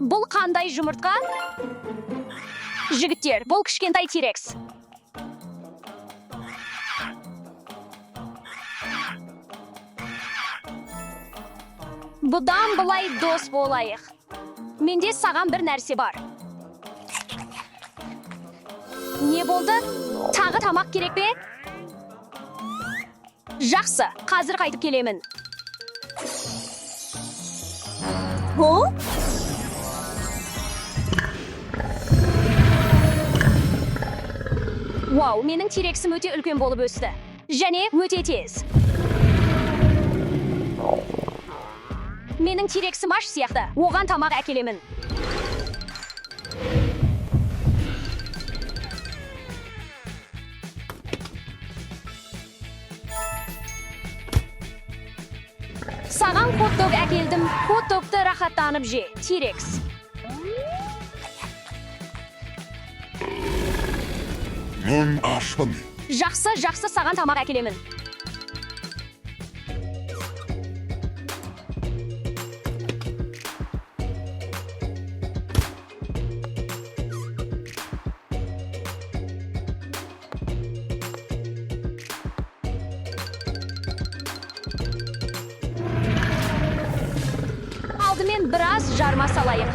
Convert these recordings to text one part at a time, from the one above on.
Бұл қандай жұмыртқа? Жігіттер, бұл кішкентай T-Rex. Бұдан бұлай дос болайық. Менде саған бір нәрсе бар. Не болды? Тағы тамақ керек пе? Жақсы, қазір қайтып келемін. Вау, менің T-Rex'ім өте үлкен болып өсті. Және өте тез. Менің T-Rex'ім аш сияқты. Оған тамақ әкелемін. Саған хот-дог әкелдім. Хот-догты рахаттанып же, T-Rex. Мен ашпын. Жақсы, саған тамақ әкелемін. Алдымен біраз жарма салайық.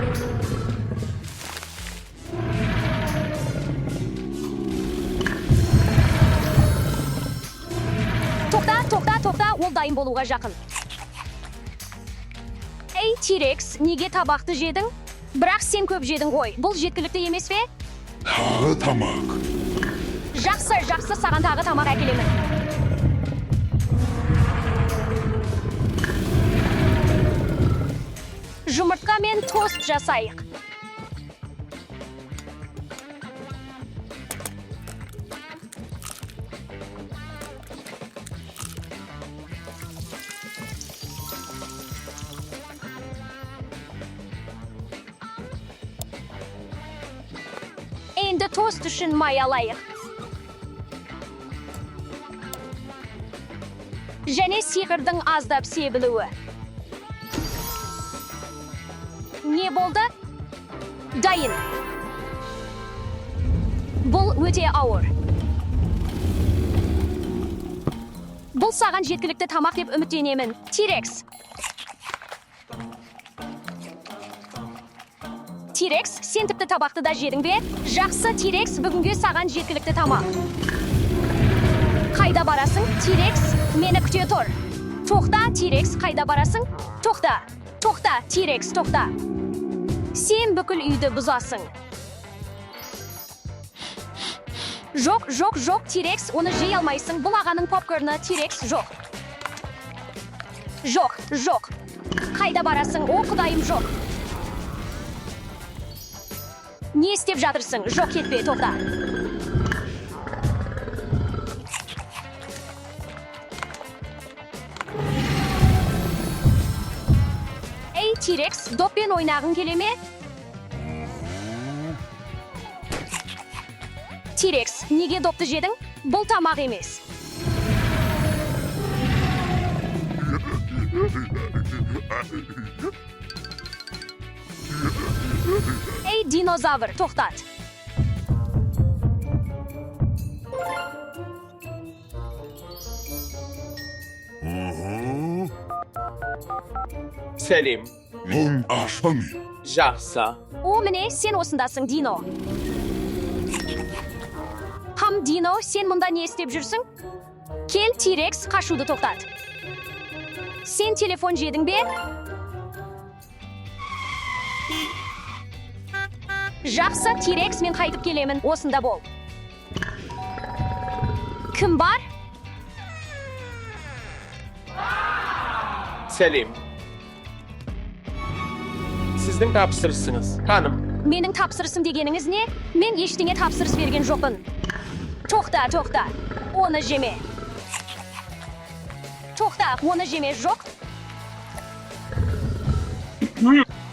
Тоқта, ол дайын болуға жақын. Ей, T-Rex, неге табақты жедің? Бірақ сен көп жедің ғой. Бұл жеткілікті емес пе? Тағы тамақ. Жақсы, саған тағы тамақ әкелемін. Жұмыртқа мен тост жасайық. Енді тост үшін май алайық. Және сиқырдың аздап себілуі. Не болды? Дайын. Бұл өте ауыр. Бұл саған жеткілікті тамақ деп үміттенемін. T-Rex. T-Rex, сен тіпті табақты да жедің бе? Жақсы, T-Rex, бүгінге саған жеткілікті тамақ. Қайда барасың? T-Rex, мені күте тұр. Тоқта, T-Rex, қайда барасың? Тоқта, T-Rex, тоқта. Сен бүкіл үйді бұзасың. Жоқ, T-Rex, оны жей алмайсың. Бұл ағаның попкорны, T-Rex, жоқ. Жоқ. Қайда барасың? О, құдайым, жоқ. Не істеп жатырсың? Жоқ, кетпе, тоқта. Ей, T-Rex, доппен ойнағың келе ме? T-Rex, неге допты жедің? Бұл тамақ емес. Ей, динозавр, тоқтат. Сәлем. Мен ашпын. Жақсы. О, міне, сен осындасың, Дино. Дино, сен мұнда не істеп жүрсің? Кел, T-Rex, қашуды тоқтат. Сен телефон жедің бе? Жақсы, T-Rex, мен қайтып келемін, осында бол. Кім бар? Сәлем. Сіздің тапсырысыңыз, ханым. Менің тапсырысым дегеніңіз не? Мен ештеңе тапсырыс берген жоқпын. Тоқта. Оны жеме. Тоқта, оны жеме, жоқ.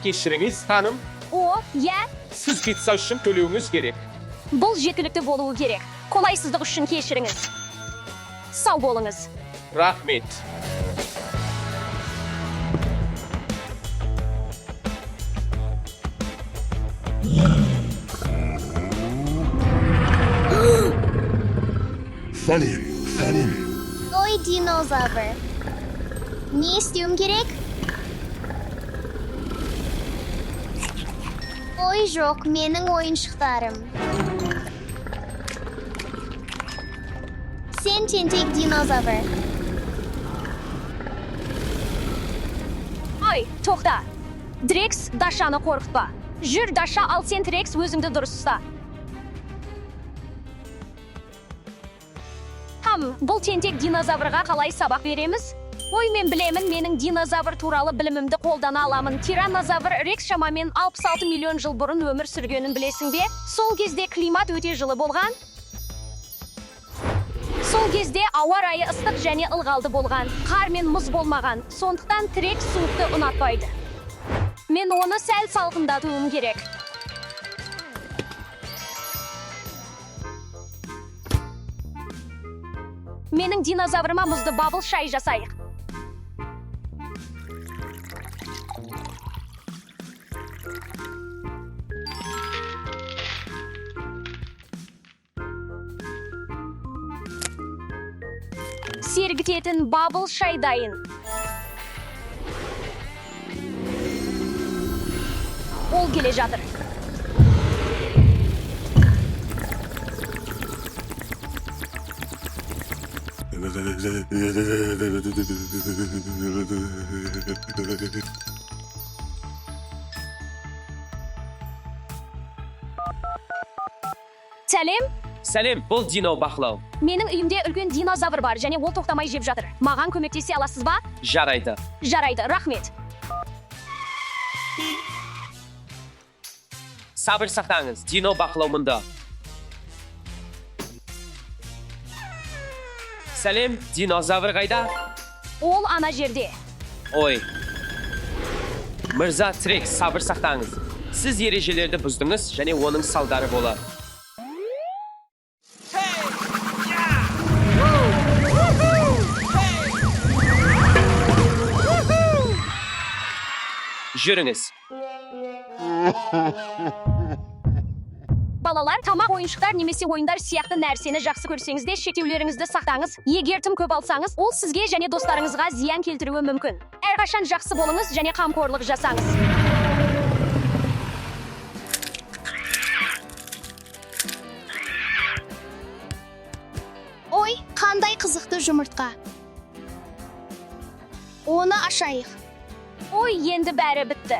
Кешіріңіз, ханым. О, я. Сіз пицца үшін төлеуіңіз керек. Бұл жеткілікті болуы керек. Қолайсыздық үшін кешіріңіз. Сау болыңыз. Рахмет. Salim. Oy dinozavr. Ne isteyum gerek? Oy yok, mening oyuncaklarım. Sen tentek dinozavr. Ay, to'xta. Drex, Dashani qo'rqitma. Jur, Dasha, al sen Drex o'zingda durust tuta. Бұл tentek dinozavrga qalay sabaq beremiz? Oy, men bilemin, mening dinozavr turali bilimimni qo'ldana olaman. Tirannozavr Rex shamamen 66 million yil burun өмір сүргенін білесің бе? Сол кезде климат өте жылы болған. Сол кезде ауа райы ыстық және ылғалды болған. Қар мен мұз болмаған. Сондықтан T-Rex суықты ұнатпайды. Мен оны сәл салқындатуым керек. Менің динозаврыма мұзды бабыл шай жасайық. Сергітетін бабыл шай дайын. Ол келе жатыр. Сәлем. Сәлем, бұл Дино бақылау. Менің үйімде үлкен динозавр бар, және ол тоқтамай жеп жатыр. Маған көмектесе аласыз ба? Жарайды. Жарайды, рахмет. Сабыр сақтаңыз, Дино бақылау мұнда. Сәлем, динозавр қайда? Ол ана жерде. Ой. Мырза T-Rex, сабыр сақтаңыз. Сіз ережелерді бұздыңыз, және оның салдары болады. Жүріңіз. Балалар, тамақ, ойыншықтар немесе ойындар сияқты нәрсені жақсы көрсеңіз де шектеулеріңізді сақтаңыз. Егер тым көп алсаңыз, ол сізге және достарыңызға зиян келтіруі мүмкін. Әрқашан жақсы болыңыз және қамқорлық жасаңыз. Ой, қандай қызықты жұмыртқа. Оны ашайық. Ой, енді бәрі бітті.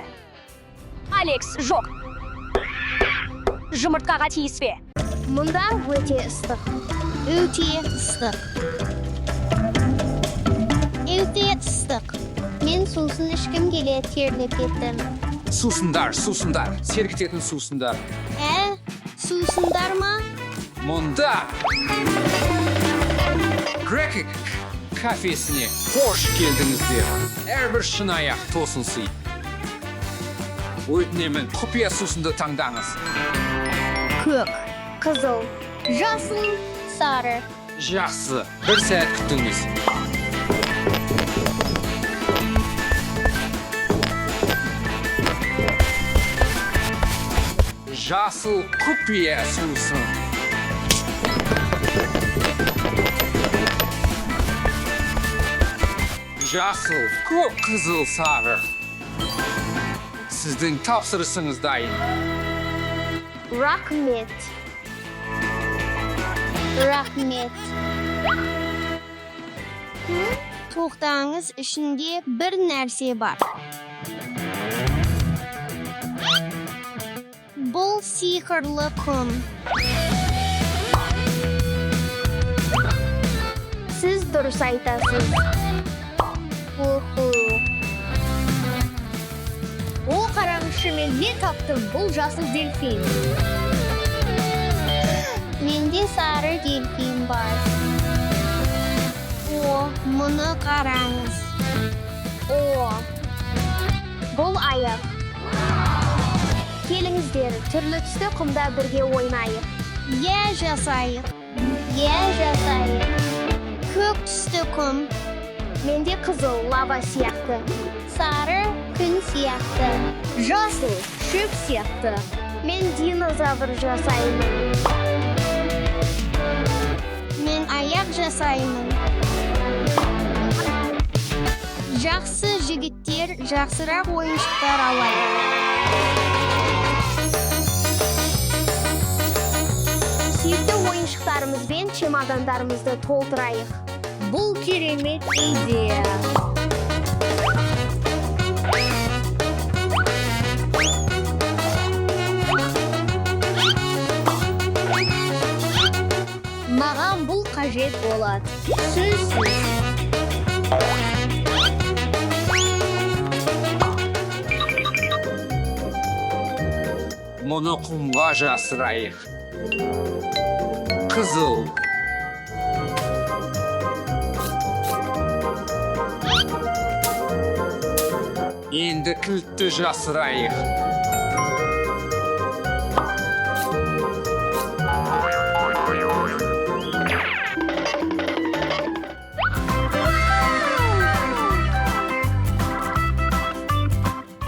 Алекс, жоқ. Жұмыртқаға тиіспе. Мұнда өте ыстық. Өте ыстық. Өте ыстық. Мен сусын ішкім келе терлеп кеттім. Сусындар, сергітетін сусындар. Сусындар ма? Мұнда Грек кафесіне қош келдіңіздер. Әрбір шынаяқ тосын сый. Өтінемін, құпия сусынды таңдаңыз. Көк, қызыл, жасыл, сары. Жақсы, бір сәт күтіңіз. Жасыл құпия сусын. Жасыл, көк қызыл сары. Сіздің тапсырысыңыз дайын. Рахмет. Тоқтаңыз, ішінде бір нәрсе бар. Бұл сиқырлы құм. Сіз дұрыс айтасыз. О, қараңызшы, мен не таптым? Бұл жасыл дельфин. Менде сары дельфин бар. О, мұны қараңыз. О, бұл аяқ. Келіңіздер, түрлі түсті құмда бірге ойнайық. Жасайық. Көк түсті құм. Менде қызыл лава сияқты. Сары күн сияқты. Жасыл шөп сияқты. Men dinozavr жасаймын. Men аяқ жасаймын. Жақсы жігіттер жақсырақ ойыншықтар алайық. Сүйікті ойыншықтарымызбен чемодандарымызды толтырайық. Бұл керемет идея. Маған бұл қажет болады. Сөзсіз. Мұны құмға жасырайық. Қызыл. Енді кілтті жасырайық.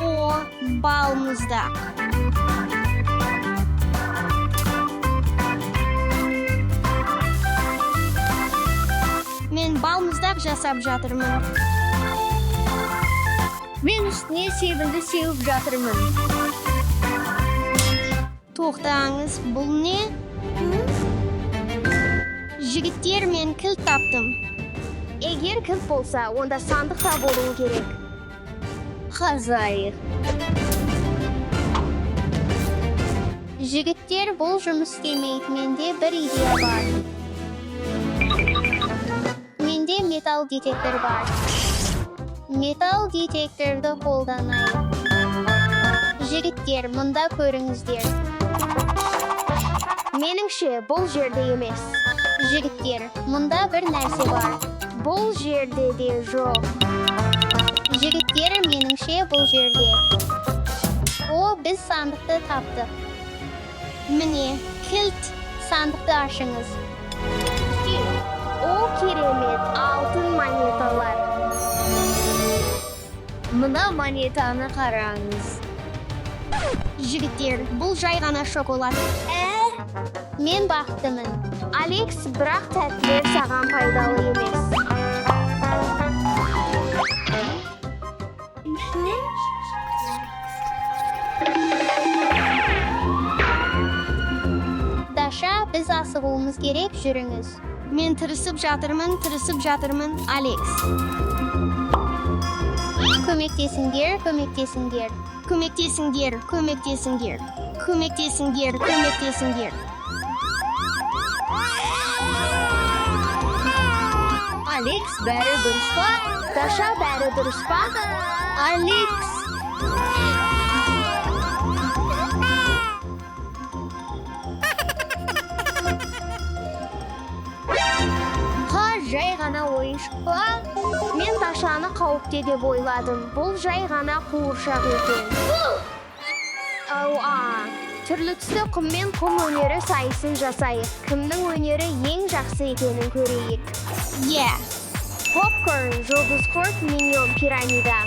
О, балмұздақ. Мен балмұздақ жасап жатырмын. Мен үстіне себінді сеуіп жатырмын. Тоқтаңыз, бұл не? Жігіттер, мен кілт таптым. Егер кілт болса, онда сандықта болуы керек. Қазайық. Жігіттер, бұл жұмыс істемейді. Менде бір идея бар. Менде металл детектор бар. Металл детекторды қолданайық. Жігіттер, мұнда көріңіздер. Меніңше, бұл жерде емес. Жігіттер, мұнда бір нәрсе бар. Бұл жерде де жоқ. Жігіттер, меніңше, бұл жерде. О, біз сандықты таптық. Міне, кілт, сандықты ашыңыз. О, керемет, алтын монеталар. Мына монетаны қараңыз. Жігіттер, бұл жай ғана шоколад. Мен бақыттымын. Алекс, бірақ тәттілер саған пайдалы емес. Даша, біз асығуымыз керек, жүріңіз. Мен тырысып жатырмын, Алекс. Көмектесіңдер. Алекс, бәрі дұрыс па? Даша, бәрі дұрыс па? Алекс! Жай ғана ойыншық па? Мен Дашаны қауіпте деп ойладым. Бұл жай ғана қуыршақ екен. Түрлі түсті құм мен құм өнері сайысын жасайық. Кімнің өнері ең жақсы екенін көрейік. Попкорн, жұлдыз құрт, миньон, пирамида.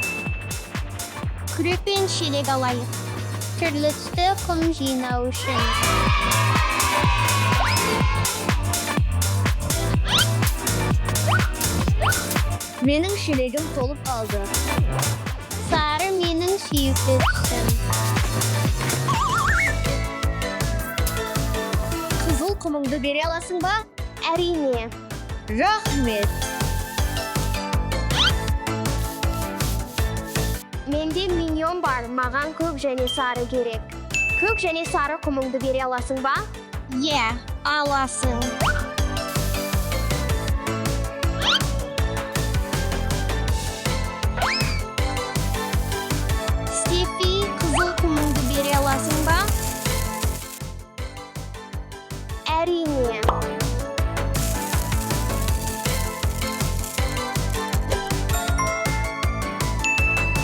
Күрек пен шелек алайық. Түрлі түсті құм жинау үшін. Менің шелегім толып қалды. Сары менің сүйікті түсім. Қызыл құмыңды бере аласың ба? Әрине. Рахмет. Менде миньон бар, маған көк және сары керек. Көк және сары құмыңды бере аласың ба? Аласың. Қызыл құмыңды бере аласың ба? Әрине.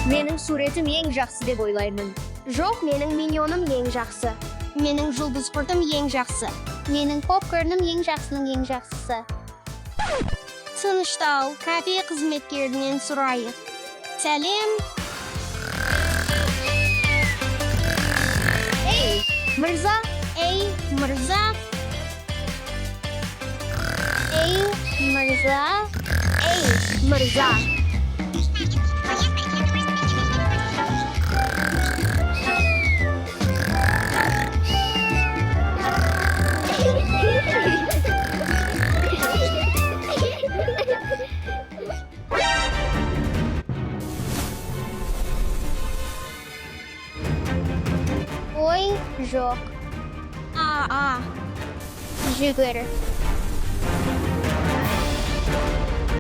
Менің суретім ең жақсы деп ойлаймын. Жоқ, менің миньоным ең жақсы. Менің жұлдыз құртым ең жақсы. Менің попкорным ең жақсының ең жақсысы. Тыныштал, кафе қызметкерінен сұрайық. Сәлем. Mirza, ey Mirza. Ey Mirza, ey Mirza. Oi, Joc. А, Jigger.